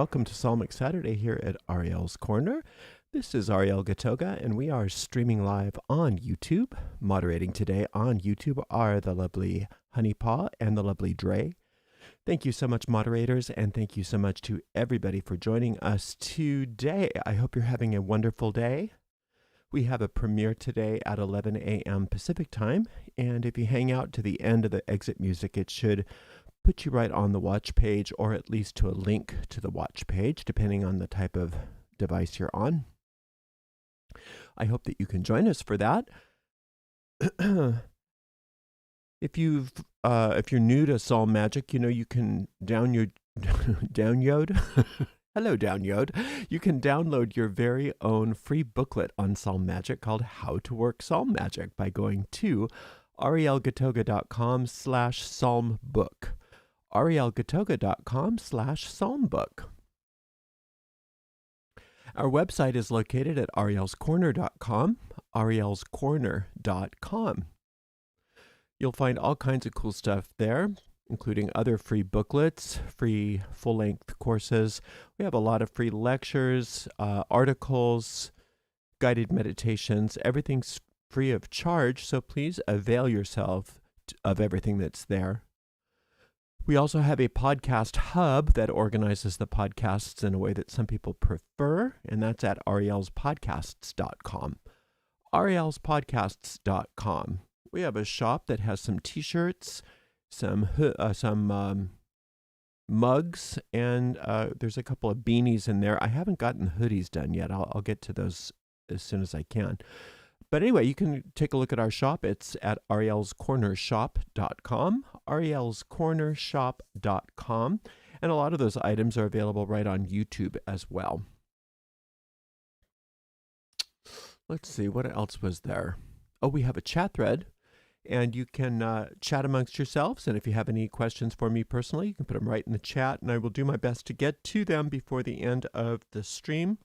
welcome to Psalmic Saturday here at Ariel's Corner. This is Ariel Gatoga, and we are streaming live on YouTube. Moderating today on YouTube are the lovely Honeypaw and the lovely Dre. Thank you so much, moderators, and thank you so much to everybody for joining us today. I hope you're having a wonderful day. We have a premiere today at 11 a.m. Pacific time, and if you hang out to the end of the exit music, it should put you right on the watch page, or at least to a link to the watch page, depending on the type of device you're on. I hope that you can join us for that. If you're new to Psalm Magic, you can download. Hello, download. You can download your very own free booklet on Psalm Magic called How to Work Psalm Magic by going to arielgatoga.com/psalmbook. arielgatoga.com/psalmbook. Our website is located at arielscorner.com, arielscorner.com. You'll find all kinds of cool stuff there, including other free booklets, free full-length courses. We have a lot of free lectures, articles, guided meditations. Everything's free of charge, so please avail yourself of everything that's there. We also have a podcast hub that organizes the podcasts in a way that some people prefer, and that's at arielspodcasts.com. arielspodcasts.com. We have a shop that has some t-shirts, some mugs, and there's a couple of beanies in there. I haven't gotten the hoodies done yet. I'll get to those as soon as I can. But anyway, you can take a look at our shop. It's at arielscornershop.com, arielscornershop.com, and a lot of those items are available right on YouTube as well. Let's see, what else was there? Oh, we have a chat thread, and you can chat amongst yourselves, and if you have any questions for me personally, you can put them right in the chat, and I will do my best to get to them before the end of the stream.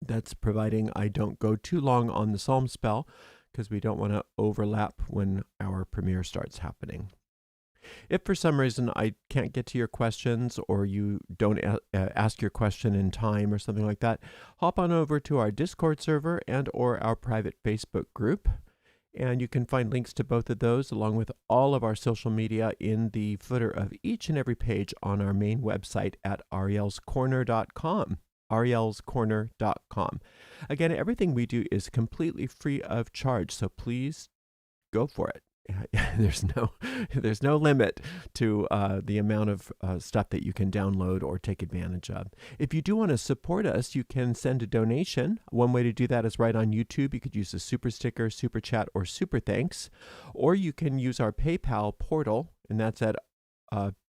That's providing I don't go too long on the psalm spell, because we don't want to overlap when our premiere starts happening. If for some reason I can't get to your questions, or you don't ask your question in time or something like that, hop on over to our Discord server and or our private Facebook group. And you can find links to both of those, along with all of our social media, in the footer of each and every page on our main website at arielscorner.com. arielscorner.com. Again, everything we do is completely free of charge, so please go for it. There's no limit to the amount of stuff that you can download or take advantage of. If you do want to support us, you can send a donation. One way to do that is right on YouTube. You could use a super sticker, super chat, or super thanks, or you can use our PayPal portal, and that's at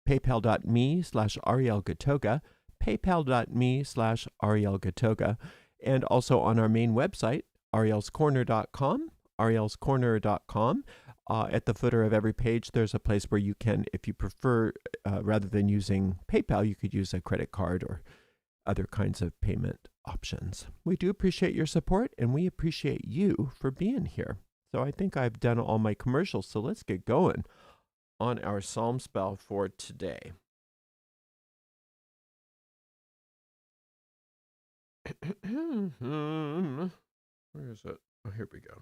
paypal.me/arielgatoga. paypal.me/arielgatoga, and also on our main website, arielscorner.com, arielscorner.com. At the footer of every page, there's a place where you can, if you prefer, rather than using PayPal, you could use a credit card or other kinds of payment options. We do appreciate your support, and we appreciate you for being here. So I think I've done all my commercials, so let's get going on our psalm spell for today. Where is it? Oh, here we go.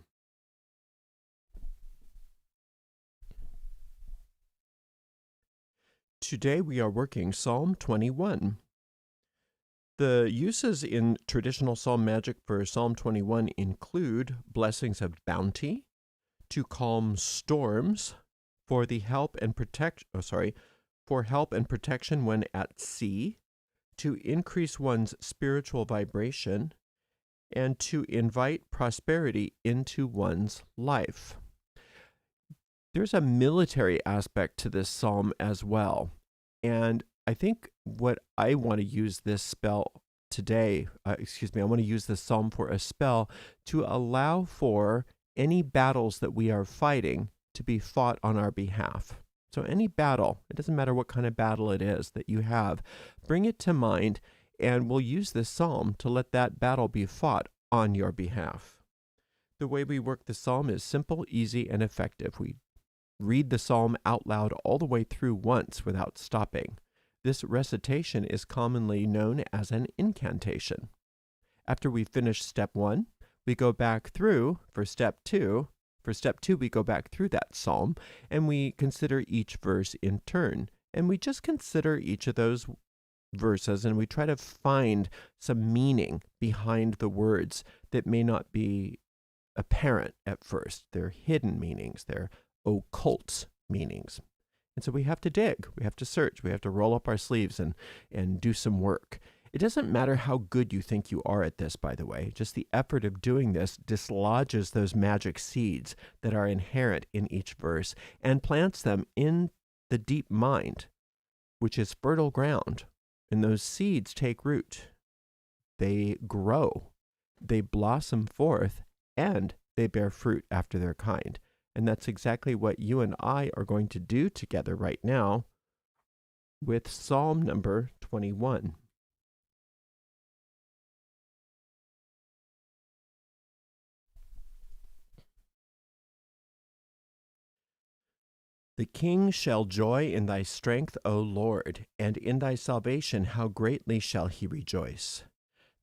Today we are working Psalm 21. The uses in traditional psalm magic for Psalm 21 include blessings of bounty, to calm storms, for help and protection when at sea, to increase one's spiritual vibration, and to invite prosperity into one's life. There's a military aspect to this psalm as well. And I think what I want to use this spell today, I want to use this psalm for a spell to allow for any battles that we are fighting to be fought on our behalf. So any battle, it doesn't matter what kind of battle it is that you have, bring it to mind, and we'll use this psalm to let that battle be fought on your behalf. The way we work the psalm is simple, easy, and effective. We read the psalm out loud all the way through once without stopping. This recitation is commonly known as an incantation. After we finish step 1, we go back through for step 2. For step 2, we go back through that psalm and we consider each verse in turn. And we just consider each of those verses and we try to find some meaning behind the words that may not be apparent at first. They're hidden meanings, they're occult meanings. And so we have to dig, we have to search, we have to roll up our sleeves and do some work. It doesn't matter how good you think you are at this, by the way. Just the effort of doing this dislodges those magic seeds that are inherent in each verse and plants them in the deep mind, which is fertile ground. And those seeds take root. They grow, they blossom forth, and they bear fruit after their kind. And that's exactly what you and I are going to do together right now with Psalm number 21. The king shall joy in thy strength, O Lord, and in thy salvation how greatly shall he rejoice.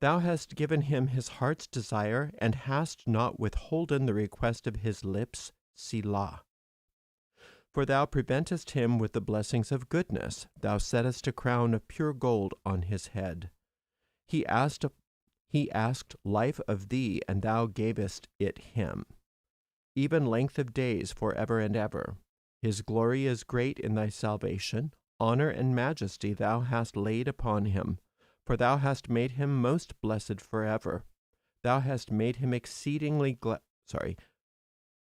Thou hast given him his heart's desire, and hast not withholden the request of his lips, Selah. For thou preventest him with the blessings of goodness, thou settest a crown of pure gold on his head. He asked life of thee, and thou gavest it him, even length of days forever and ever. His glory is great in thy salvation. Honor and majesty thou hast laid upon him, for thou hast made him most blessed forever. Thou hast made him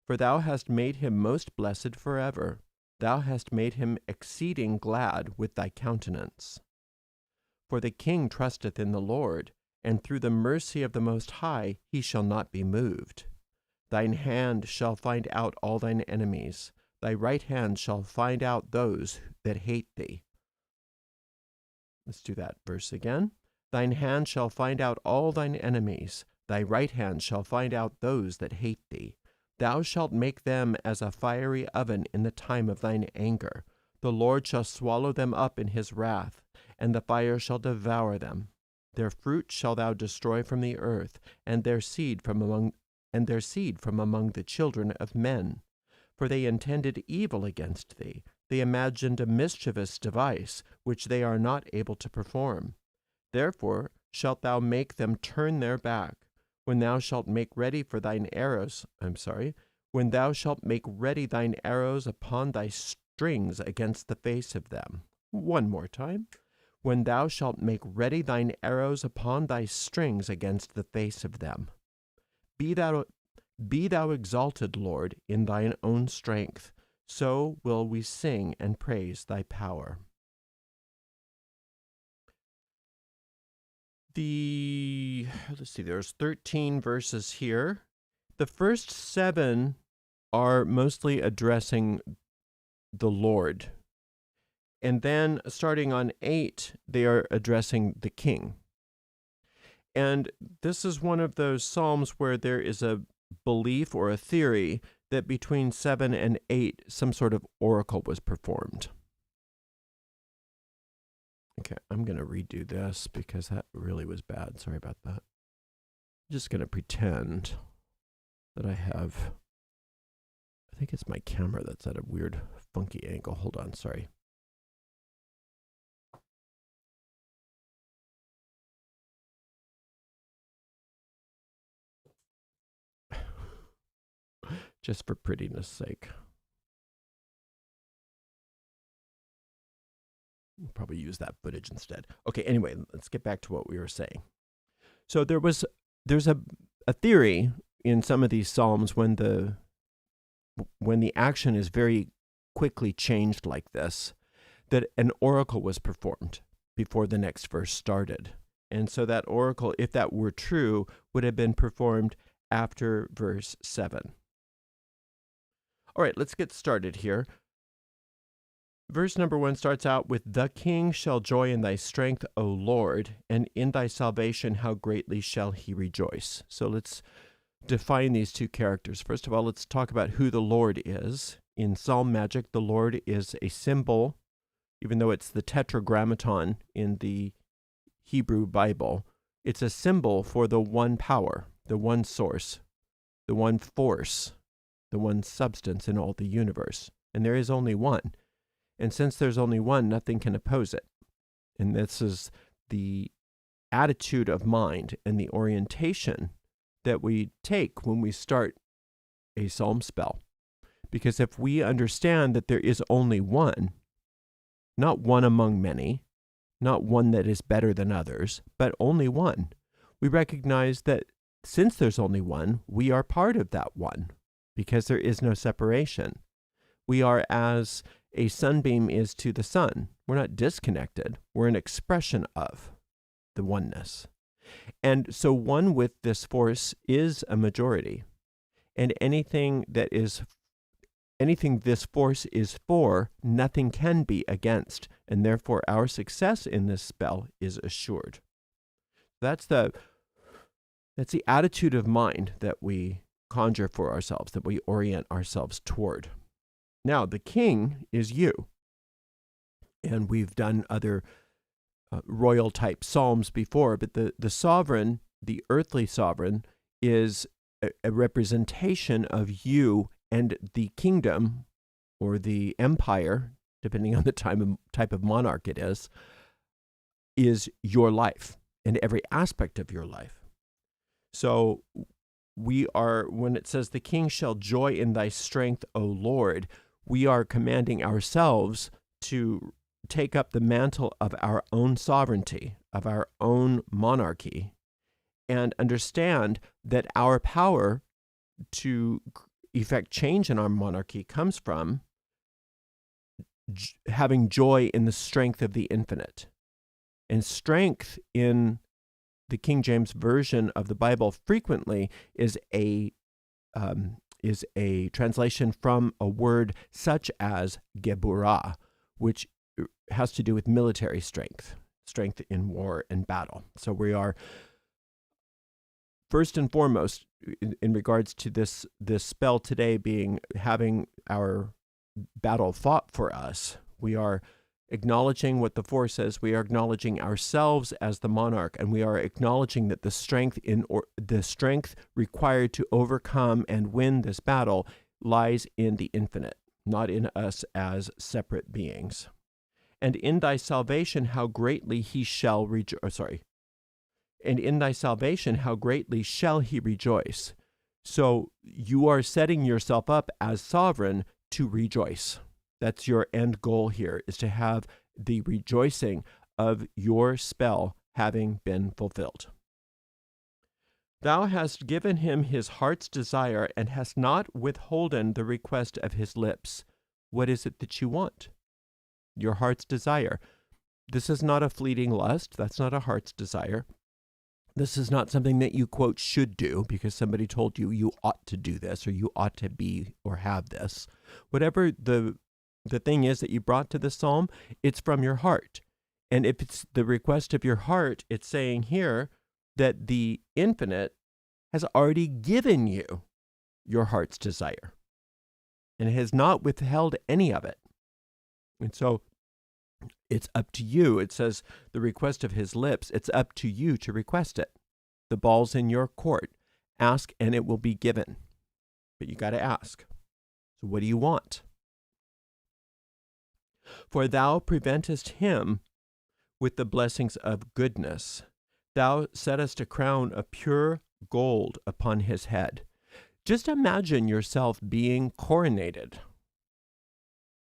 For thou hast made him most blessed forever. Thou hast made him exceeding glad with thy countenance. For the king trusteth in the Lord, and through the mercy of the Most High he shall not be moved. Thine hand shall find out all thine enemies. Thy right hand shall find out those that hate thee. Let's do that verse again. Thine hand shall find out all thine enemies. Thy right hand shall find out those that hate thee. Thou shalt make them as a fiery oven in the time of thine anger. The Lord shall swallow them up in his wrath, and the fire shall devour them. Their fruit shall thou destroy from the earth, and their seed from among the children of men. For they intended evil against thee. They imagined a mischievous device, which they are not able to perform. Therefore shalt thou make them turn their back. When thou shalt make ready thine arrows upon thy strings against the face of them. One more time. When thou shalt make ready thine arrows upon thy strings against the face of them. Be thou exalted, Lord, in thine own strength. So will we sing and praise thy power. There's 13 verses here. The first 7 are mostly addressing the Lord. And then starting on 8, they are addressing the king. And this is one of those psalms where there is a belief or a theory that between 7 and 8, some sort of oracle was performed. Okay, I'm going to redo this because that really was bad. Sorry about that. I'm just going to pretend that I think it's my camera that's at a weird, funky angle. Hold on, sorry. Just for prettiness sake. We'll probably use that footage instead. Okay, anyway, let's get back to what we were saying. So there's a theory in some of these psalms when the action is very quickly changed like this, that an oracle was performed before the next verse started. And so that oracle, if that were true, would have been performed after verse 7. All right, let's get started here. Verse number 1 starts out with, The king shall joy in thy strength, O Lord, and in thy salvation how greatly shall he rejoice. So let's define these two characters. First of all, let's talk about who the Lord is. In Psalm magic, the Lord is a symbol even though it's the tetragrammaton in the Hebrew Bible, it's a symbol for the one power, the one source, the one force, the one substance in all the universe. And there is only one. And since there's only one, nothing can oppose it. And this is the attitude of mind and the orientation that we take when we start a psalm spell. Because if we understand that there is only one, not one among many, not one that is better than others, but only one, we recognize that since there's only one, we are part of that one, because there is no separation. We are as a sunbeam is to the sun. We're not disconnected. We're an expression of the oneness. And so one with this force is a majority. And anything this force is for, nothing can be against. And therefore our success in this spell is assured. That's the attitude of mind that we conjure for ourselves, that we orient ourselves toward. Now, the king is you. And we've done other royal type psalms before, but the sovereign, the earthly sovereign, is a representation of you, and the kingdom or the empire, depending on the type of monarch it is your life and every aspect of your life. So we are, when it says the king shall joy in thy strength, O Lord, we are commanding ourselves to take up the mantle of our own sovereignty, of our own monarchy, and understand that our power to effect change in our monarchy comes from having joy in the strength of the infinite. And strength in the King James Version of the Bible frequently is a translation from a word such as geburah, which has to do with military strength in war and battle. So we are, first and foremost, in regards to this spell today being having our battle fought for us, we are acknowledging what the force says. We are acknowledging ourselves as the monarch, and we are acknowledging that the strength required to overcome and win this battle lies in the infinite, not in us as separate beings. And in thy salvation, how greatly he shall rejoice. And in thy salvation, how greatly shall he rejoice. So you are setting yourself up as sovereign to rejoice. That's your end goal here, is to have the rejoicing of your spell having been fulfilled. Thou hast given him his heart's desire and hast not withholden the request of his lips. What is it that you want? Your heart's desire. This is not a fleeting lust. That's not a heart's desire. This is not something that you, quote, should do because somebody told you you ought to do this or you ought to be or have this. Whatever the thing is that you brought to the psalm, it's from your heart. And if it's the request of your heart, it's saying here that the infinite has already given you your heart's desire and has not withheld any of it. And so it's up to you. It says the request of his lips. It's up to you to request it. The ball's in your court. Ask and it will be given. But you got to ask. So what do you want? For thou preventest him with the blessings of goodness. Thou settest a crown of pure gold upon his head. Just imagine yourself being coronated.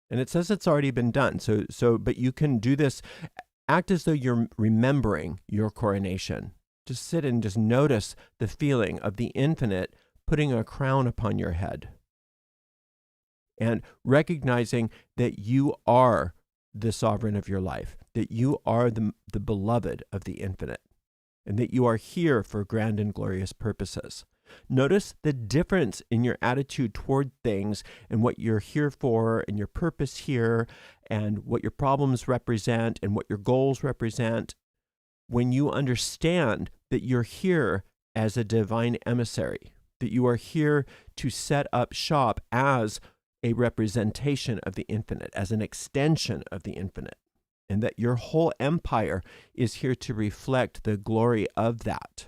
And it says it's already been done. But you can do this. Act as though you're remembering your coronation. Just sit and just notice the feeling of the infinite putting a crown upon your head. And recognizing that you are the sovereign of your life, that you are the beloved of the infinite, and that you are here for grand and glorious purposes. Notice the difference in your attitude toward things and what you're here for and your purpose here and what your problems represent and what your goals represent when you understand that you're here as a divine emissary, that you are here to set up shop as a representation of the infinite, as an extension of the infinite. and that your whole empire is here to reflect the glory of that.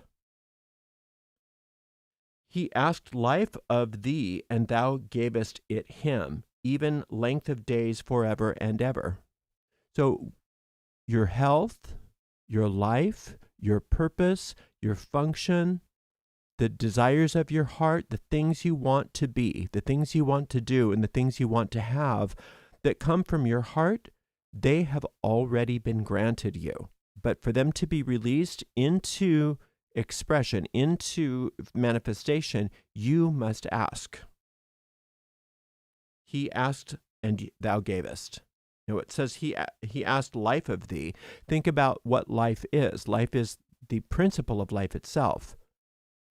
He asked life of thee, and thou gavest it him, even length of days forever and ever. So your health, your life, your purpose, your function, the desires of your heart, the things you want to be, the things you want to do, and the things you want to have that come from your heart, they have already been granted you. But for them to be released into expression, into manifestation, you must ask. He asked, and thou gavest. It says he asked life of thee. Think about what life is. Life is the principle of life itself.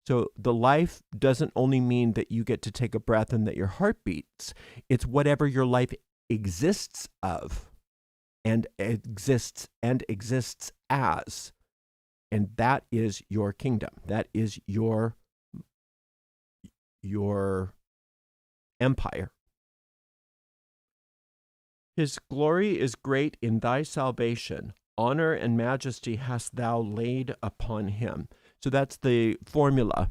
So the life doesn't only mean that you get to take a breath and that your heart beats. It's whatever your life exists of and exists as. And that is your kingdom. That is your empire. His glory is great in thy salvation. Honor and majesty hast thou laid upon him. So that's the formula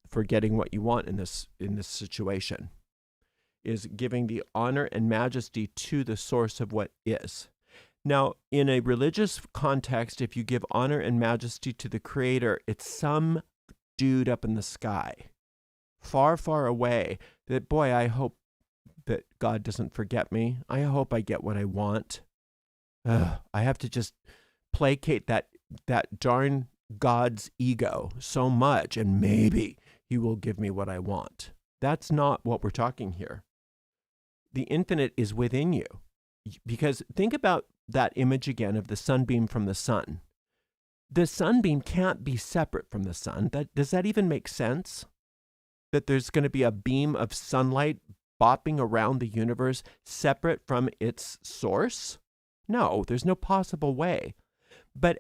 for getting what you want in this situation, is giving the honor and majesty to the source of what is. Now, in a religious context, if you give honor and majesty to the Creator, it's some dude up in the sky, far, far away, that, boy, I hope that God doesn't forget me. I hope I get what I want. I have to just placate that darn God's ego so much, and maybe he will give me what I want. That's not what we're talking here. The infinite is within you. Because think about that image again of the sunbeam from the sun. The sunbeam can't be separate from the sun. Does that even make sense? That there's going to be a beam of sunlight bopping around the universe separate from its source? No, there's no possible way. But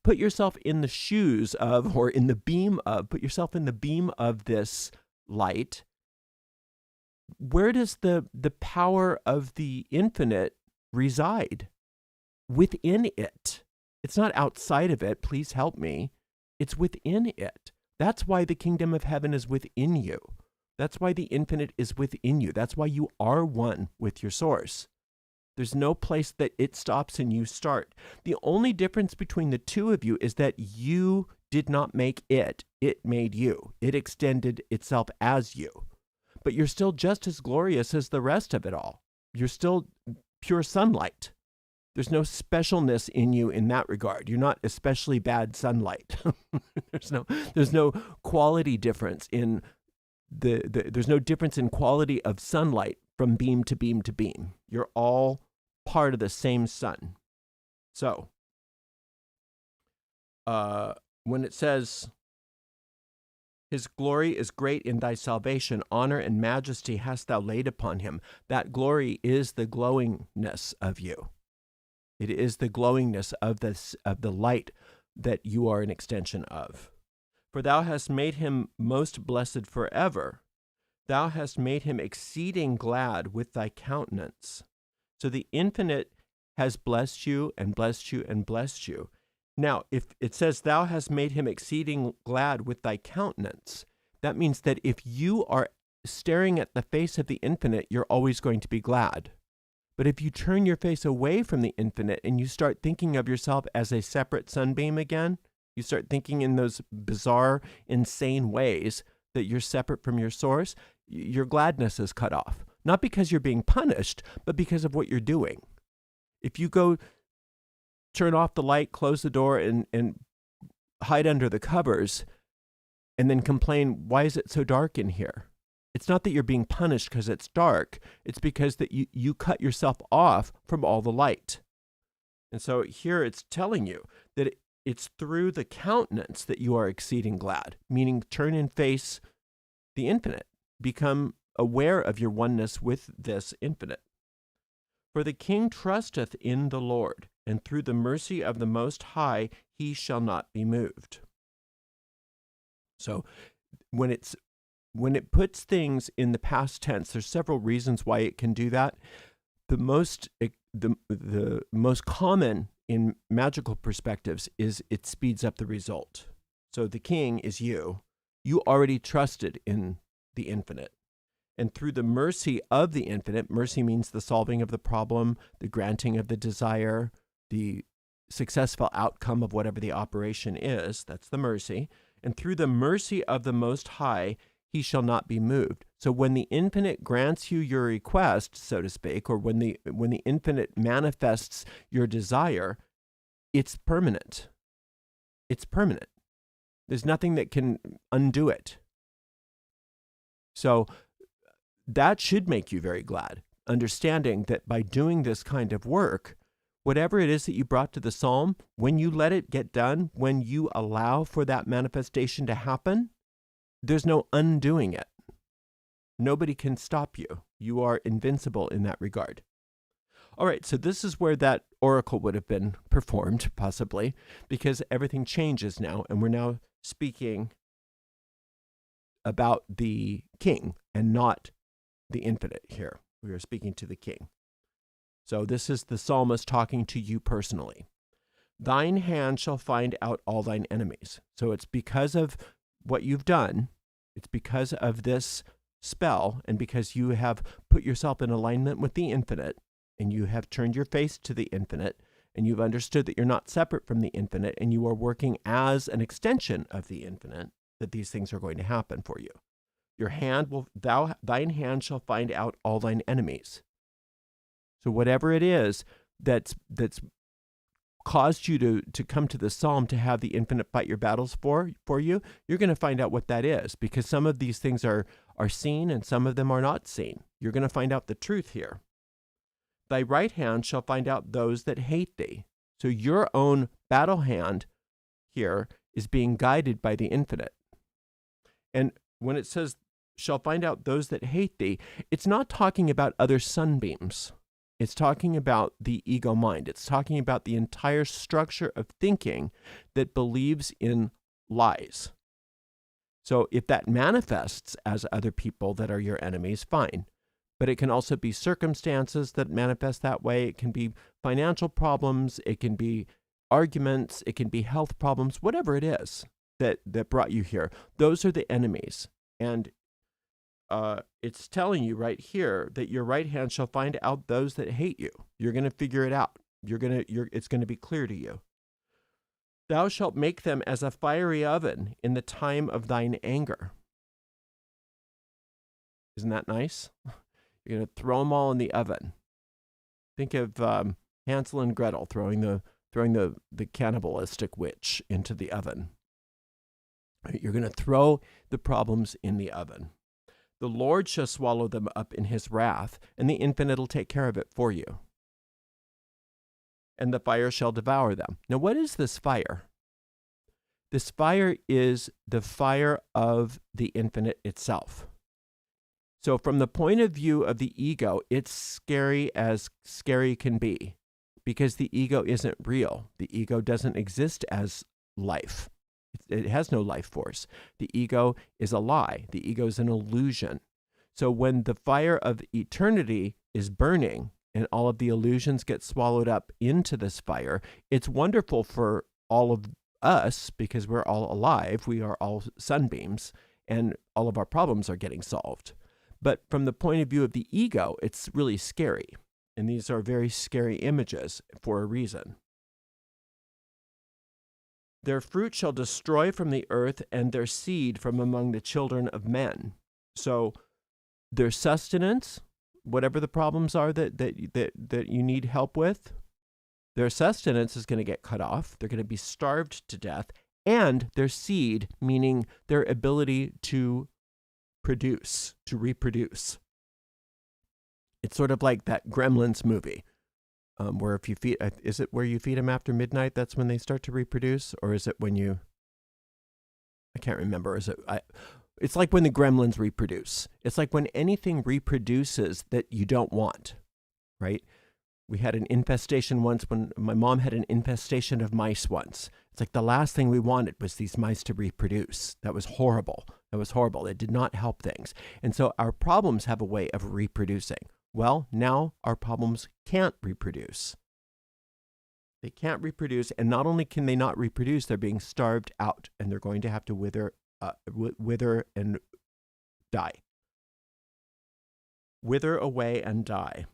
put yourself in the shoes of, or in the beam of, put yourself in the beam of this light. Where does the power of the infinite reside? Within it. It's not outside of it. Please help me. It's within it. That's why the kingdom of heaven is within you. That's why the infinite is within you. That's why you are one with your source. There's no place that it stops and you start. The only difference between the two of you is that you did not make it. It made you. It extended itself as you. But you're still just as glorious as the rest of it all. You're still pure sunlight. There's no specialness in you in that regard. You're not especially bad sunlight. There's no quality difference in there's no difference in quality of sunlight from beam to beam to beam. You're all part of the same sun. So, when it says, his glory is great in thy salvation, honor and majesty hast thou laid upon him. That glory is the glowingness of you. It is the glowingness of the light that you are an extension of. For thou hast made him most blessed forever. Thou hast made him exceeding glad with thy countenance. So the infinite has blessed you and blessed you and blessed you. Now, if it says thou hast made him exceeding glad with thy countenance, that means that if you are staring at the face of the infinite, you're always going to be glad. But if you turn your face away from the infinite and you start thinking of yourself as a separate sunbeam again, you start thinking in those bizarre, insane ways that you're separate from your source, your gladness is cut off. Not because you're being punished, but because of what you're doing. If you go turn off the light, close the door, and hide under the covers, and then complain, why is it so dark in here? It's not that you're being punished because it's dark. It's because that you cut yourself off from all the light. And so here it's telling you that it's through the countenance that you are exceeding glad, meaning turn and face the infinite. Become aware of your oneness with this infinite. For the king trusteth in the Lord, and through the mercy of the Most High he shall not be moved. So when it puts things in the past tense, there's several reasons why it can do that. The most the most common in magical perspectives is it speeds up the result. So the king is you. You already trusted in the infinite. And through the mercy of the infinite, mercy means the solving of the problem, the granting of the desire, the successful outcome of whatever the operation is. That's the mercy. And through the mercy of the Most High, he shall not be moved. So when the infinite grants you your request, so to speak, or when the infinite manifests your desire, it's permanent. It's permanent. There's nothing that can undo it. So that should make you very glad, understanding that by doing this kind of work, whatever it is that you brought to the psalm, when you let it get done, when you allow for that manifestation to happen, there's no undoing it. Nobody can stop you. You are invincible in that regard. All right, so this is where that oracle would have been performed, possibly, because everything changes now, and we're now speaking about the king and not the infinite here. We are speaking to the king. So this is the psalmist talking to you personally. Thine hand shall find out all thine enemies. So it's because of what you've done. It's because of this spell and because you have put yourself in alignment with the infinite and you have turned your face to the infinite and you've understood that you're not separate from the infinite and you are working as an extension of the infinite, that these things are going to happen for you. Thine hand shall find out all thine enemies. So whatever it is that's caused you to come to the psalm to have the infinite fight your battles for you, you're going to find out what that is, because some of these things are seen and some of them are not seen. You're going to find out the truth here. Thy right hand shall find out those that hate thee. So your own battle hand here is being guided by the infinite. And when it says shall find out those that hate thee, it's not talking about other sunbeams. It's talking about the ego mind. It's talking about the entire structure of thinking that believes in lies. So if that manifests as other people that are your enemies, fine. But it can also be circumstances that manifest that way. It can be financial problems. It can be arguments. It can be health problems, whatever it is that brought you here. Those are the enemies. And it's telling you right here that your right hand shall find out those that hate you. You're going to figure it out. It's going to be clear to you. Thou shalt make them as a fiery oven in the time of thine anger. Isn't that nice? You're going to throw them all in the oven. Think of Hansel and Gretel throwing the cannibalistic witch into the oven. You're going to throw the problems in the oven. The Lord shall swallow them up in his wrath, and the infinite will take care of it for you. And the fire shall devour them. Now, what is this fire? This fire is the fire of the infinite itself. So from the point of view of the ego, it's scary as scary can be, because the ego isn't real. The ego doesn't exist as life. It has no life force. The ego is a lie. The ego is an illusion. So when the fire of eternity is burning and all of the illusions get swallowed up into this fire, it's wonderful for all of us because we're all alive. We are all sunbeams and all of our problems are getting solved. But from the point of view of the ego, it's really scary. And these are very scary images for a reason. Their fruit shall destroy from the earth, and their seed from among the children of men. So their sustenance, whatever the problems are that you need help with, their sustenance is going to get cut off. They're going to be starved to death. And their seed, meaning their ability to produce, to reproduce. It's sort of like that Gremlins movie. Where if you feed, is it where you feed them after midnight? That's when they start to reproduce, or is it when you? I can't remember. Is it? It's like when the gremlins reproduce. It's like when anything reproduces that you don't want, right? We had an infestation once when my mom had an infestation of mice once. It's like the last thing we wanted was these mice to reproduce. That was horrible. It did not help things. And so our problems have a way of reproducing. Well, now our problems can't reproduce. They can't reproduce, and not only can they not reproduce, they're being starved out, and they're going to have to wither and die. Wither away and die.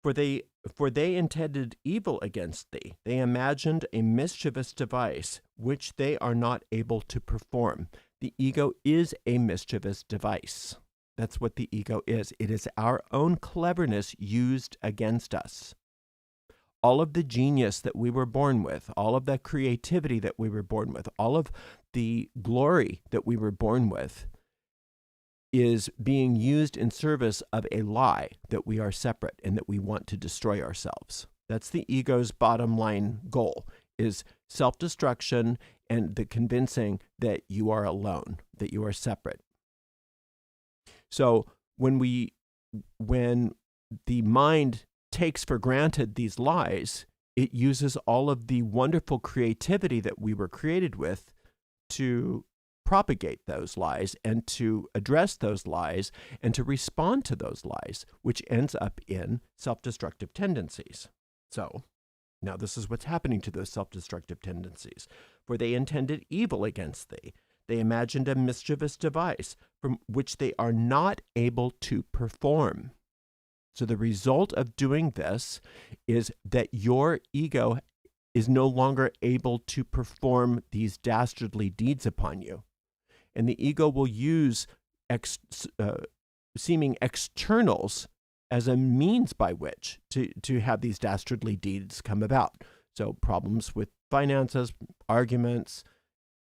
For they intended evil against thee. They imagined a mischievous device, which they are not able to perform. The ego is a mischievous device. That's what the ego is. It is our own cleverness used against us. All of the genius that we were born with, all of the creativity that we were born with, all of the glory that we were born with is being used in service of a lie that we are separate and that we want to destroy ourselves. That's the ego's bottom line goal, is self-destruction and the convincing that you are alone, that you are separate. So when the mind takes for granted these lies, it uses all of the wonderful creativity that we were created with to propagate those lies and to address those lies and to respond to those lies, which ends up in self-destructive tendencies. So now this is what's happening to those self-destructive tendencies. For they intended evil against thee. They imagined a mischievous device from which they are not able to perform. So the result of doing this is that your ego is no longer able to perform these dastardly deeds upon you. And the ego will use seeming externals as a means by which to have these dastardly deeds come about. So problems with finances, arguments,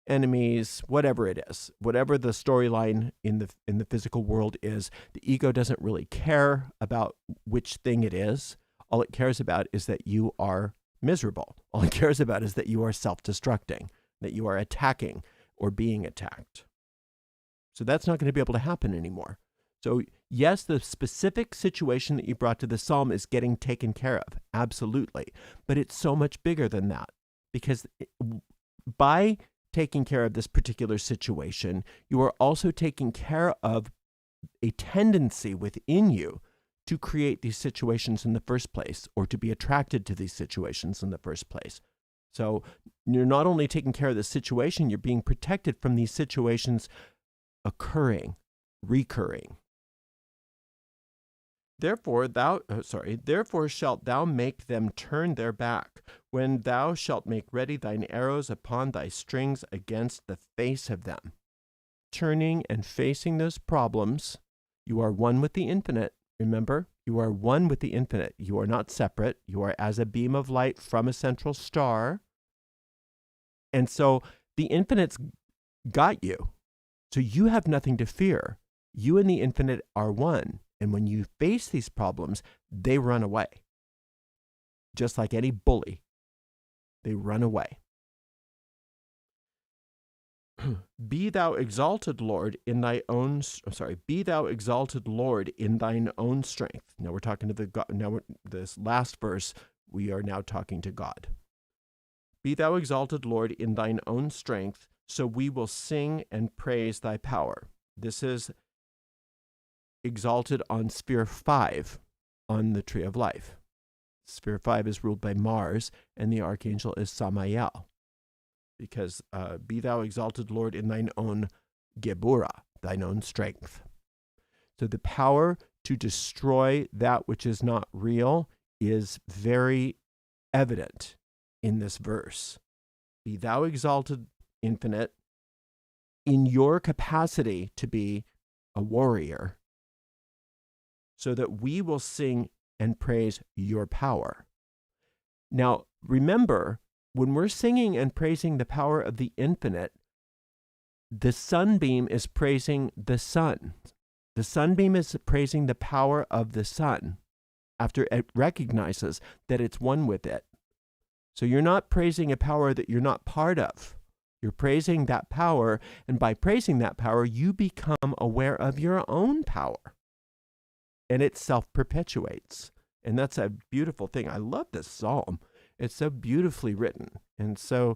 enemies, whatever it is, whatever the storyline in the physical world is, the ego doesn't really care about which thing it is. All it cares about is that you are miserable. All it cares about is that you are self-destructing, that you are attacking or being attacked. So that's not going to be able to happen anymore. So yes, the specific situation that you brought to the psalm is getting taken care of, absolutely. But it's so much bigger than that, because by taking care of this particular situation, you are also taking care of a tendency within you to create these situations in the first place, or to be attracted to these situations in the first place. So you're not only taking care of the situation, you're being protected from these situations recurring. Therefore shalt thou make them turn their back, when thou shalt make ready thine arrows upon thy strings against the face of them. Turning and facing those problems, you are one with the infinite. Remember, you are one with the infinite. You are not separate. You are as a beam of light from a central star. And so the infinite's got you. So you have nothing to fear. You and the infinite are one. And when you face these problems, they run away. Just like any bully, they run away. Be thou exalted, Lord, in thine own strength. Now we're talking to the God. Now this last verse, we are now talking to God. Be thou exalted, Lord, in thine own strength, so we will sing and praise thy power. This is exalted on sphere 5 on the tree of life. Sphere 5 is ruled by Mars, and the archangel is Samael. Because be thou exalted, Lord, in thine own Geburah, thine own strength. So the power to destroy that which is not real is very evident in this verse. Be thou exalted, infinite, in your capacity to be a warrior, so that we will sing and praise your power. Now, remember, when we're singing and praising the power of the infinite, the sunbeam is praising the sun. The sunbeam is praising the power of the sun after it recognizes that it's one with it. So you're not praising a power that you're not part of. You're praising that power, and by praising that power, you become aware of your own power. And it self-perpetuates. And that's a beautiful thing. I love this psalm. It's so beautifully written. And so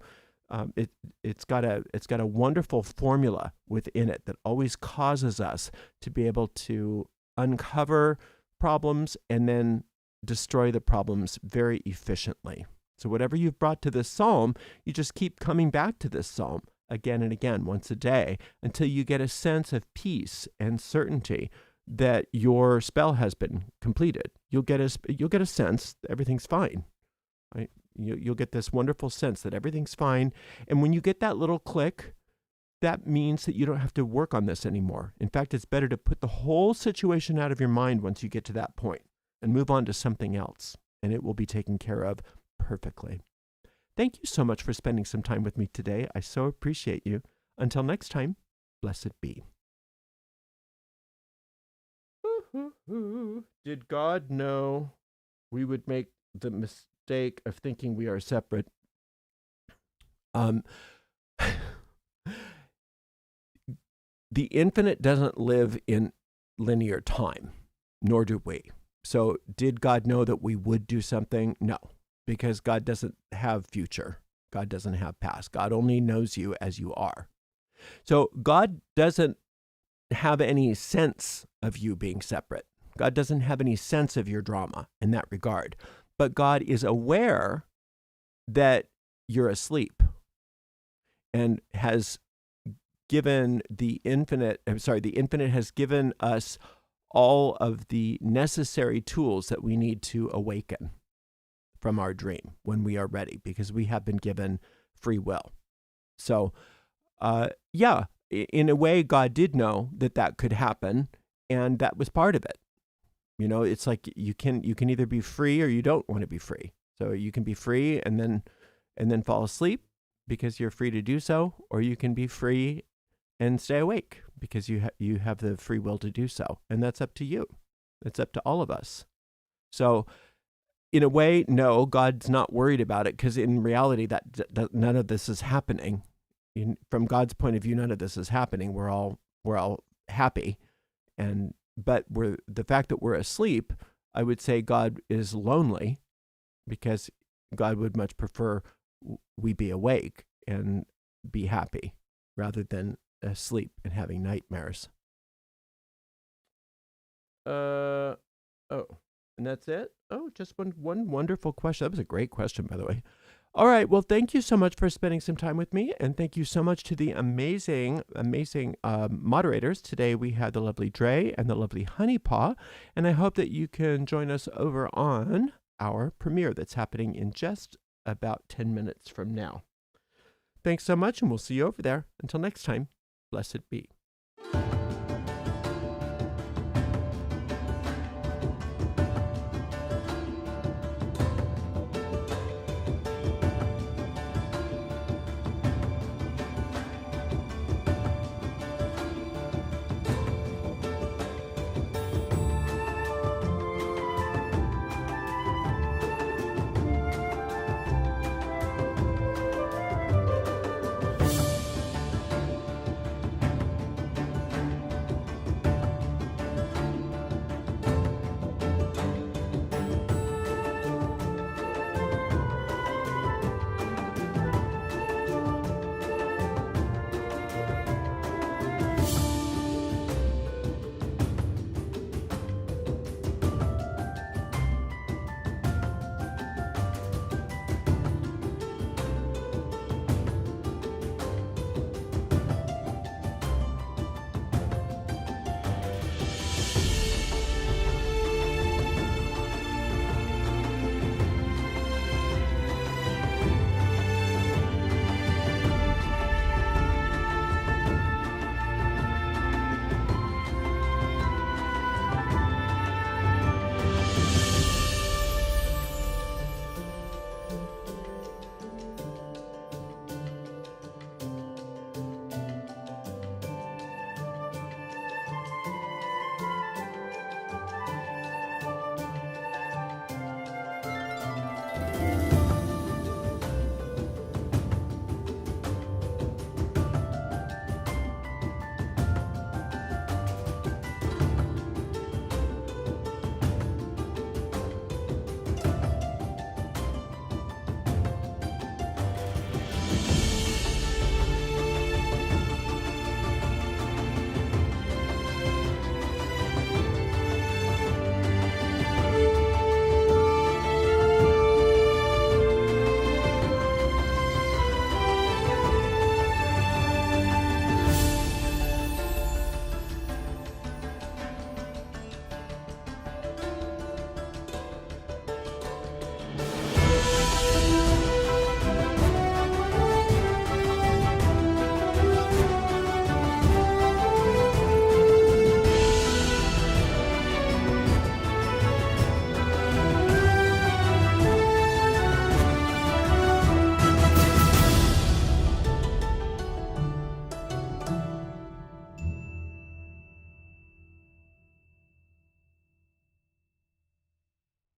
it's got a wonderful formula within it that always causes us to be able to uncover problems and then destroy the problems very efficiently. So whatever you've brought to this psalm, you just keep coming back to this psalm again and again, once a day, until you get a sense of peace and certainty that your spell has been completed. You'll get a sense that everything's fine, right? You'll get this wonderful sense that everything's fine. And when you get that little click, that means that you don't have to work on this anymore. In fact, it's better to put the whole situation out of your mind once you get to that point and move on to something else, and it will be taken care of perfectly. Thank you so much for spending some time with me today. I so appreciate you. Until next time, blessed be. Did God know we would make the mistake of thinking we are separate? The infinite doesn't live in linear time, nor do we. So did God know that we would do something? No, because God doesn't have future. God doesn't have past. God only knows you as you are. So God doesn't have any sense of you being separate. God doesn't have any sense of your drama in that regard. But God is aware that you're asleep and has given the infinite has given us all of the necessary tools that we need to awaken from our dream when we are ready, because we have been given free will. So, in a way, God did know that could happen, and that was part of it. You know, it's like you can either be free or you don't want to be free. So you can be free and then fall asleep because you're free to do so, or you can be free and stay awake because you have the free will to do so. And that's up to you. It's up to all of us. So in a way, no, God's not worried about it, because in reality, that none of this is happening. From God's point of view, none of this is happening. We're all happy. But the fact that we're asleep, I would say God is lonely, because God would much prefer we be awake and be happy rather than asleep and having nightmares. And that's it? Oh, just one wonderful question. That was a great question, by the way. All right. Well, thank you so much for spending some time with me. And thank you so much to the amazing moderators. Today we had the lovely Dre and the lovely Honeypaw. And I hope that you can join us over on our premiere that's happening in just about 10 minutes from now. Thanks so much, and we'll see you over there. Until next time, blessed be.